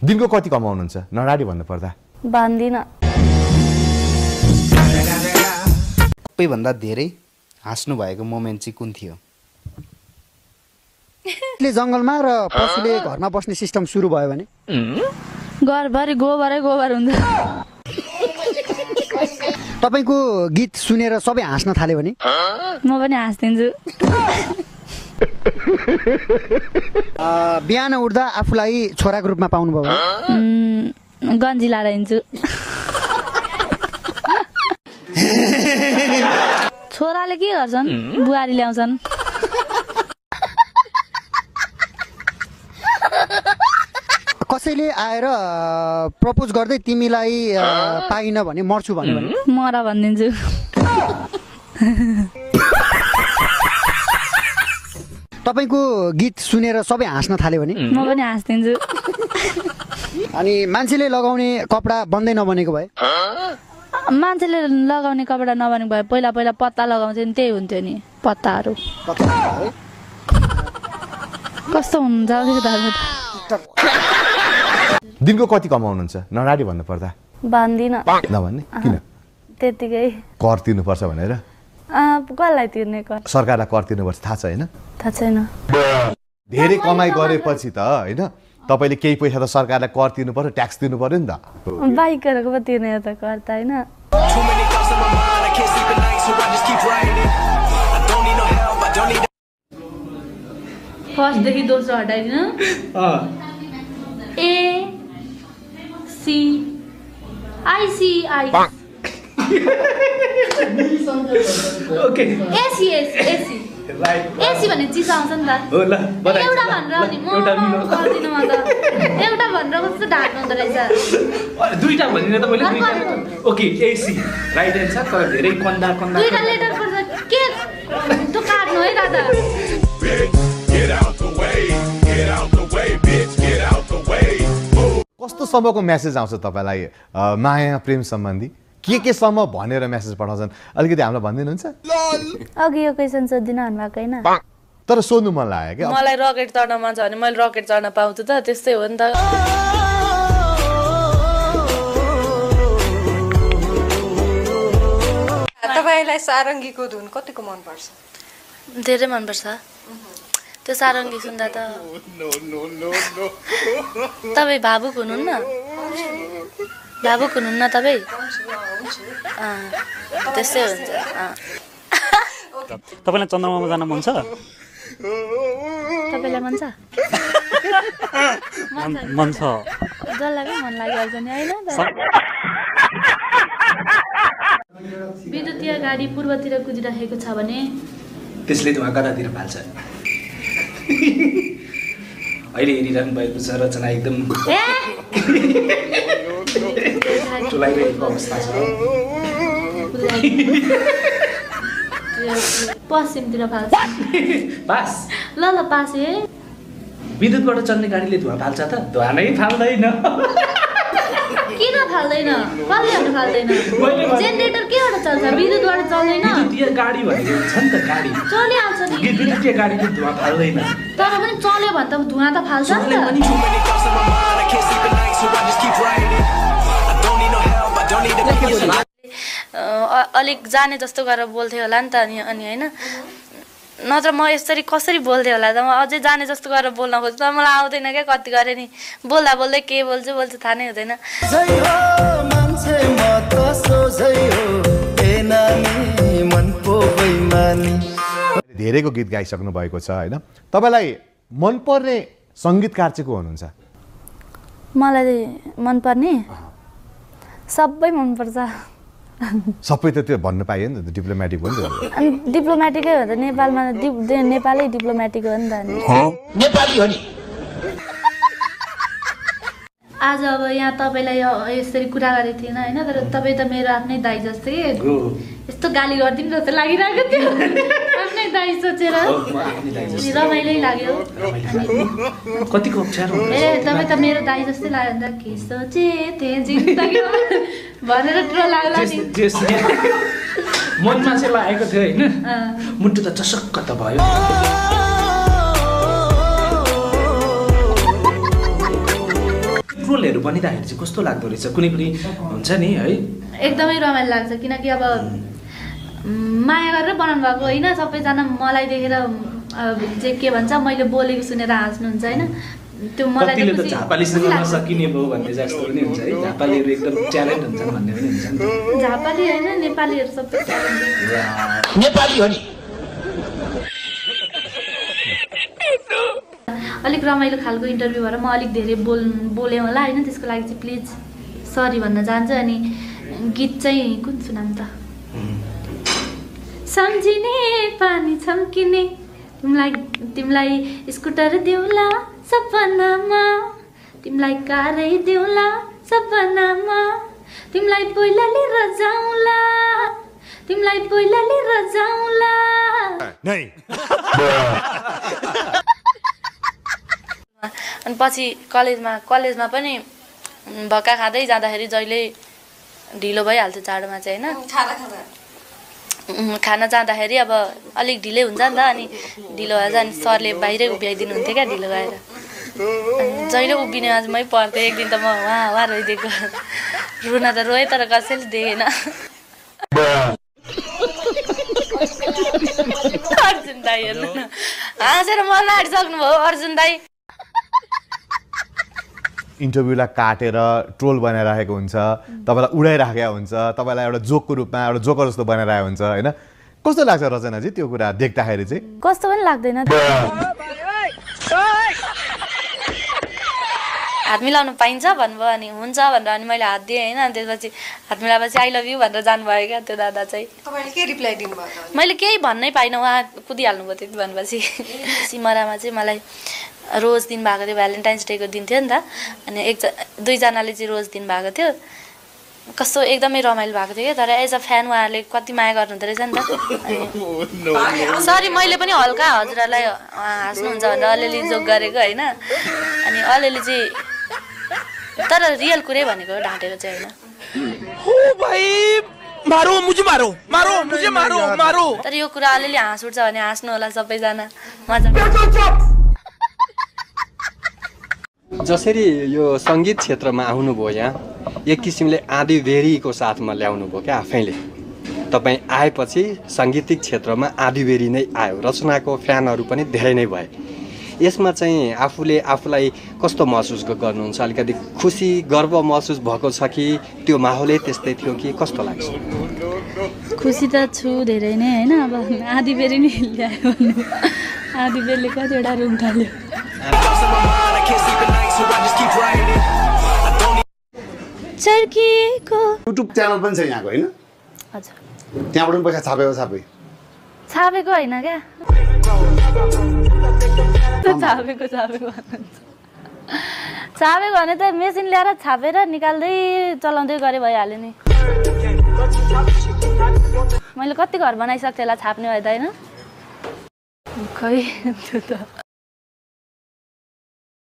दिनको कति कमाउनुहुन्छ नराडी भन्नु पर्दा? भन्दिन। सबैभन्दा धेरै हाँस्नु भएको मोमेन्ट चाहिँ कुन थियो? जङ्गलमा र पशुले घरमा बस्ने सिस्टम सुरु भयो भने घरभरि गोबरै गोबर हुन्छ। तपाईको गीत सुनेर सबै हाँस्न थाल्यो भने म पनि हाँस्दिन्छु। बिहान उठ्दा आफूलाई छोराको रूपमा पाउनुभयो भने गन्जी लाएर हिँड्छु। छोराले के गर्छन्? बुहारी ल्याउँछन्। कसैले आएर प्रपोज गर्दै तिमीलाई पाइन भने मर्छु भन्यो भने मर भनिदिन्छु। तपाईको गीत सुनेर सबै हाँस्न थाल्यो भने म पनि हाँस्दिन्छु। अनि मान्छेले लगाउने कपडा बन्दै नबनेको भए मान्छेले लगाउने कपडा नबनेको भए पहिला पहिला पत्ता लगाउँथ्यो नि, त्यही हुन्थ्यो नि पत्ताहरू। कस्तो हुन्छ दिनको कति कमाउनुहुन्छ नराडी भन्नु पर्दा? भन्दिन। नभन्ने किन? त्यतिकै कर तिर्नुपर्छ भनेर? कसलाई तिर्ने कर? सरकारलाई कर तिर्नुपर्छ थाहा छ होइन? थाहा छैन। धेरै कमाइ गरेपछि त होइन तपाईले केही पैसा त सरकारलाई कर तिर्नु पर्यो, ट्याक्स तिर्नु पर्यो नि त। बाइकहरुको पो तिर्ने त कर त हैन। फर्स्ट देखि दोस्रो हटाइदिनु। A C I C I okay AC AC AC AC भने चिज आउँछ नि त। हो ल एउटा भनेर अनि म गर्दिन म त। एउटा भनेर कस्तो ढाक्नु हुँदो रहेछ? दुईटा भनिदिन त मैले दुईटा। Okay AC right answer. तर धेरै कन्दा कन्दा दुईटा लेटर पर्छ के त्यो काट्नु है दादा। कस्तो सम्मको मेसेज आउँछ तपाईलाई माया प्रेम सम्बन्धी? के सम्म भनेर मेसेज पठाउँछन् अलिकति हामीलाई भनिदिनुहुन्छ? अघि यो क्वेसन सोधिदिन भन्नुभएको हैन? तर सोध्नु मन लाग्यो क्या। मलाई रकेट चढ्न मन छ भने मैले रकेट चढ्न पाउँछु त, त्यस्तै हो नि त। तपाईलाई सारङ्गीको धुन कतिको मन पर्छ? धेरै मन पर्छ त्यो सारङ्गी सुन्दा त। तपाईँ भावुक हुनुहुन्न? भावुक हुनुहुन्न तपाईँ? त्यस्तै हुन्छ। तपाईलाई चन्द्रमामा जान मन छ? तपाईलाई मन छ? मन छ। जसलाई पनि मन लागिहाल्छ नि हैन त। विद्युतीय गाडी पूर्वतिर कुदिरहेको छ भने त्यसले धुवा कतातिर फाल्छ? अहिले हेरिरहनु भएको छ रचना एकदम टुलाइरहेको अवस्था छ। पश्चिमतिर फाल्छ। पास ल ल पास है। विद्युतबाट चल्ने गाडीले धुवा फाल्छ त? धुवा नै फाल्दैन। किन फाल्दैन? कसले फाल्दैन? जेनेरेटर केबाट चल्छ? विद्युतबाट चल्दैन। विद्युतीय गाडी भनेको छ नि त गाडी चलिहाल्छ नि। विद्युतीय गाडीले धुवा फाल्दैन। तर पनि चल्यो भने त धुवा त फाल्छ नि त। अलिक जाने जस्तो गरेर बोल्थे होला नि त अनि हैन? नत्र म यसरी कसरी बोल्थेँ होला त? म अझै जाने जस्तो गरेर बोल्न खोज्छु तर मलाई आउँदैन क्या। कति गरे नि बोल्दा बोल्दै के बोल्छु थाहा नै हुँदैन। धेरैको गीत गाइसक्नु भएको छ होइन? तपाईलाई मनपर्ने सङ्गीतकार चाहिँ को हुनुहुन्छ? मलाई मनपर्ने सबै मनपर्छ। सबै त त्यो भन्नु पाइयो नि त, डिप्लोमेटिक हो नि त। अनि डिप्लोमेटिकै हो त नेपालमा। नेपालै डिप्लोमेटिक हो नि त। नेपाली हो नि। आज अब यहाँ तपाईँलाई यसरी कुरा गरेको थिएन होइन? तर तपाईँ त मेरो आफ्नै दाइ जस्तै। यस्तो गाली गरिदिनु जस्तो लागिरहेको थियो आफ्नै दाइ सोचेर। रमाइलै लाग्यो। कतिको अप्ठ्यारो ए तपाईँ त मेरो दाइ जस्तै लाग्यो नि त। के सोचे थिएँ जिन्दगी भनेर ट्रो लाग्ला नि। मनमा चाहिँ लागेको थियो होइन? मुटु त चसक्क त भयो। ट्रोलहरू बनिँदाखेरि चाहिँ कस्तो लाग्दो रहेछ कुनै कुनै हुन्छ नि है एकदमै रमाइलो लाग्छ किनकि अब माया गरेर बनाउनु भएको होइन सबैजना मलाई देखेर चाहिँ के भन्छ मैले बोलेको सुनेर हाँस्नुहुन्छ होइन त्यो मलाई कतिले त झापालीसँग नसकिने भयो भन्ने जस्तो पनि हुन्छ है झापालीहरू एकदम ट्यालेन्ट हुन्छन् भन्ने पनि हुन्छ नि त झापाली होइन नेपालीहरू सबै नेपाली हो नि अलिक रमाइलो खालको इन्टरभ्यू भएर म अलिक धेरै बोलेँ होला होइन त्यसको लागि चाहिँ प्लिज सरी भन्न चाहन्छु अनि गीत चाहिँ कुन सुनाम त सम्झिने पानी छम्किने तिमीलाई स्कुटर देउला सपनामा तिमीलाई कारै देउला सपनामा तिमीलाई पहिला लिएर जाउँला तिमीलाई पहिला लिएर जाउँला अनि पछि कलेजमा पनि भक्का खाँदै जाँदाखेरि जहिले ढिलो भइहाल्थ्यो चाडोमा चाहिँ होइन खाना जाँदाखेरि अब अलिक ढिलै हुन्छ नि त अनि ढिलो भएर अनि सरले बाहिरै उभ्याइदिनुहुन्थ्यो क्या ढिलो गएर जहिले उभिनेमा चाहिँ मै पर्थेँ एक दिन त म वहाँ रोइदिएको रुन त रोएँ तर कसैले देखेन अर्जुन दाई हेर्नु हाँसेर मन आँटिसक्नु भयो अर्जुन दाई इन्टरभ्यूलाई काटेर ट्रोल बनाइराखेको हुन्छ तपाईँलाई उडाइराखेको हुन्छ तपाईँलाई एउटा जोकको रूपमा एउटा जोकर जस्तो बनाइरहेको हुन्छ होइन कस्तो लाग्छ रचनाजी त्यो कुरा देख्दाखेरि चाहिँ कस्तो पनि लाग्दैन हात मिलाउनु पाइन्छ भन्नुभयो अनि हुन्छ भनेर अनि मैले हात दिएँ होइन अनि त्यसपछि हात मिलाएपछि आई लभ यु भनेर जानुभयो क्या त्यो दादा चाहिँ तपाईँले के रिप्लाई दिनुभयो मैले केही भन्नै पाइनँ उहाँ कुदिहाल्नुभयो त्यति भनेपछि सिमरामा चाहिँ मलाई रोज दिनुभएको थियो भ्यालेन्टाइन्स डेको दिन थियो नि त अनि दुईजनाले चाहिँ रोज दिनुभएको थियो कस्तो एकदमै रमाइलो भएको थियो क्या तर एज अ फ्यान उहाँहरूले कति माया गर्नुहुँदो रहेछ नि त सरी मैले पनि हल्का हजुरहरूलाई हाँस्नुहुन्छ भनेर अलिअलि जोक गरेको होइन अनि अलिअलि चाहिँ तर रियल कुरै भनेको ढाँटेको चाहिँ होइन तर यो कुरा अलिअलि हाँस उठ्छ भने हाँस्नु होला सबैजना मजा जसरी यो सङ्गीत क्षेत्रमा आउनुभयो यहाँ एक किसिमले आँधीबेहरीको साथमा ल्याउनु भयो क्या आफैले तपाईँ आएपछि साङ्गीतिक क्षेत्रमा आँधीबेहरी नै आयो रचनाको फ्यानहरू पनि धेरै नै भए यसमा चाहिँ आफूलाई कस्तो महसुस गर्नुहुन्छ अलिकति खुसी गर्व महसुस भएको छ कि त्यो माहौलै त्यस्तै थियो कि कस्तो लाग्छ खुसी त छु धेरै नै होइन अब आँधीबेहरी नै ल्यायो भन्नु आँधीबेहरीले कतिवटा रुम थाल्यो चर्किएको युट्युब च्यानल पनि छ यहाँको होइन हजुर त्यहाँबाट पनि पैसा छापेको होइन क्या छापेको भने त मेसिन ल्याएर छापेर निकाल्दै चलाउँदै गरे भइहाल्यो नि मैले कति घर बनाइसक्थेँ होला छाप्ने भए त होइन खै त्यो त